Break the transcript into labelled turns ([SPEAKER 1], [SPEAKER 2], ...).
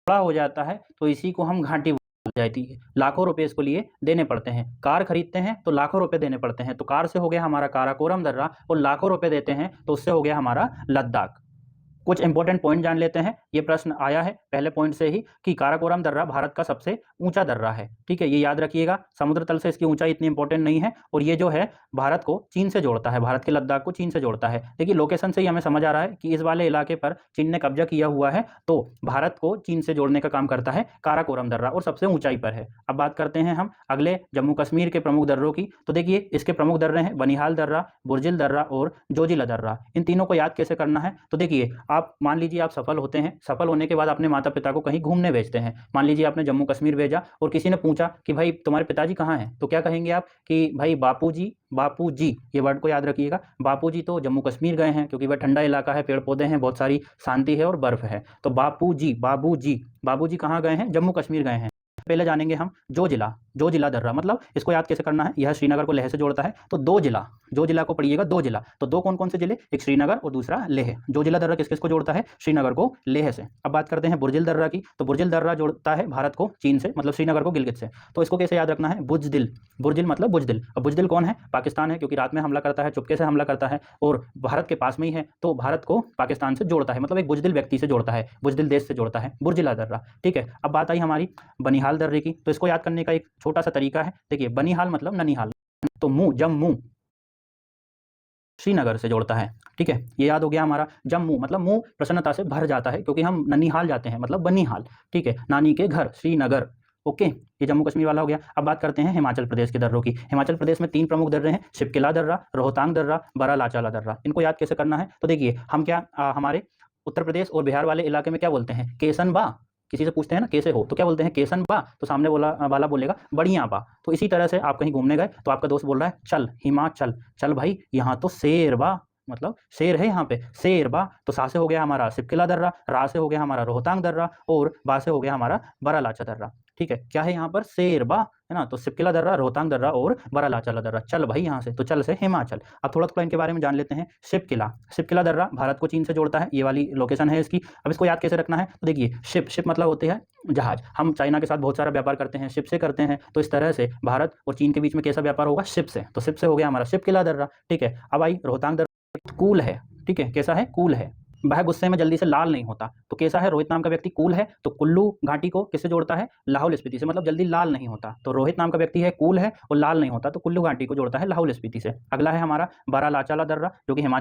[SPEAKER 1] बड़ा हो जाता है तो इसी को हम घाटी बोल जाती है। लाखों रुपए इसको लिए देने पड़ते हैं। कार खरीदते हैं तो लाखों रुपए देने पड़ते हैं, तो कार से हो गया हमारा काराकोरम दर्रा, और लाखों रुपए देते हैं तो उससे हो गया हमारा लद्दाख। कुछ इंपॉर्टेंट पॉइंट जान लेते हैं। ये प्रश्न आया है पहले पॉइंट से ही कि काराकोरम दर्रा भारत का सबसे ऊंचा दर्रा है। ठीक है, ये याद रखिएगा। समुद्र तल से इसकी ऊंचाई इतनी इंपॉर्टेंट नहीं है, और ये जो है भारत को चीन से जोड़ता है, भारत के लद्दाख को चीन से जोड़ता है। देखिए लोकेशन से ही हमें समझ आ रहा है कि इस वाले इलाके पर चीन ने कब्जा किया हुआ है, तो भारत को चीन से जोड़ने का काम करता है काराकोरम दर्रा, और सबसे ऊंचाई पर है। अब बात करते हैं हम अगले जम्मू कश्मीर के प्रमुख दर्रों की। तो देखिए इसके प्रमुख दर्रे हैं बनिहाल दर्रा, बुर्जिल दर्रा और जोजिला दर्रा। इन तीनों को याद कैसे करना है? तो देखिए आप मान लीजिए आप सफल होते हैं, सफल होने के बाद अपने माता पिता को कहीं घूमने भेजते हैं। मान लीजिए आपने जम्मू कश्मीर भेजा और किसी ने पूछा कि भाई तुम्हारे पिताजी कहाँ हैं, तो क्या कहेंगे आप कि भाई बापूजी, बापूजी, ये वर्ड को याद रखिएगा। बापूजी तो जम्मू कश्मीर गए हैं, क्योंकि वह ठंडा इलाका है, पेड़ पौधे हैं, बहुत सारी शांति है और बर्फ है। तो बापूजी, बाबूजी, बाबूजी कहाँ गए हैं? जम्मू कश्मीर गए हैं। पहले जानेंगे हम जो जिला दर्रा, मतलब इसको याद कैसे करना है? यह श्रीनगर को लेह से जोड़ता है, तो दो जिला, जो जिला को पढ़िएगा, दो जिला। तो दो कौन कौन से जिले? एक श्रीनगर और दूसरा लेह। जो जिला दर्रा किस किस को जोड़ता है? श्रीनगर को लेह से। अब बात करते हैं बुर्जिल दर्रा की। तो बुर्जिल दर्रा जोड़ता है भारत को चीन से, मतलब श्रीनगर को गिलगित से। तो इसको कैसे याद रखना है? बुजदिल, बुर्जिल मतलब बुजदिल। अब बुजदिल कौन है? पाकिस्तान है, क्योंकि रात में हमला करता है, चुपके से हमला करता है और भारत के पास में ही है, तो भारत को पाकिस्तान से जोड़ता है, मतलब एक बुजदिल व्यक्ति से जोड़ता है, बुजदिल देश से जोड़ता है बुर्जिला दर्रा। ठीक है, अब बात आई हमारी बनिहाल दर्रे की। तो इसको याद करने का एक छोटा सा तरीका है। देखिए बनिहाल मतलब ननिहाल, तो मुंह, जम्मू श्रीनगर से जोड़ता है। ठीक है, ये याद हो गया हमारा। जम्मू मतलब मुंह प्रसन्नता से भर जाता है, क्योंकि हम ननिहाल जाते हैं, मतलब बनिहाल। ठीक है, नानी के घर श्रीनगर। ओके, ये जम्मू कश्मीर वाला हो गया। अब बात करते हैं हिमाचल प्रदेश के दर्रों की। हिमाचल प्रदेश में तीन प्रमुख दर्रे हैं, शिपकिला दर्रा, रोहतांग दर्रा, बरालाचाला दर्रा। इनको याद कैसे करना है? तो देखिए हम क्या हमारे उत्तर प्रदेश और बिहार वाले इलाके में क्या बोलते हैं? केसन बा। किसी से पूछते हैं ना कैसे हो, तो क्या बोलते हैं? केसन बा। तो सामने वाला बोलेगा बढ़िया बा। तो इसी तरह से आप कहीं घूमने गए तो आपका दोस्त बोल रहा है चल हिमाचल, चल भाई यहाँ तो शेर बा, मतलब शेर है यहाँ पे, शेर बा। तो सा से हो गया हमारा शिपकिला दर्रा, रा से हो गया हमारा रोहतांग दर्रा, और बा से हो गया हमारा बरालाचा दर्रा। ठीक है, क्या है यहाँ पर? शेर बा, है ना। तो शिपकिला दर्रा, रोहतांग दर्रा और बरालाचाला दर्रा। चल भाई यहाँ से, तो चल से हिमाचल। अब थोड़ा थोड़ा इनके बारे में जान लेते हैं। शिपकिला, शिपकिला दर्रा भारत को चीन से जोड़ता है, ये वाली लोकेशन है इसकी। अब इसको याद कैसे रखना है? तो देखिए शिप, शिप मतलब होते हैं जहाज। हम चाइना के साथ बहुत सारा व्यापार करते हैं, शिप से करते हैं, तो इस तरह से भारत और चीन के बीच में कैसा व्यापार होगा? शिप से। तो शिप से हो गया हमारा शिपकिला दर्रा। ठीक है, अब आई रोहतांग दर्रा। कूल है, ठीक है, कैसा है? कूल है। वह गुस्से में जल्दी से लाल नहीं होता, तो कैसा है? रोहित नाम का व्यक्ति कूल है। तो कुल्लू घाटी को किससे जोड़ता है? लाहौल स्पीति से, मतलब जल्दी लाल नहीं होता। तो रोहित नाम का व्यक्ति है, कूल है और लाल नहीं होता, तो कुल्लू घाटी को जोड़ता है लाहौल स्पीति से। अगला है हमारा बरालाचाला दर्रा, जो कि हिमाचल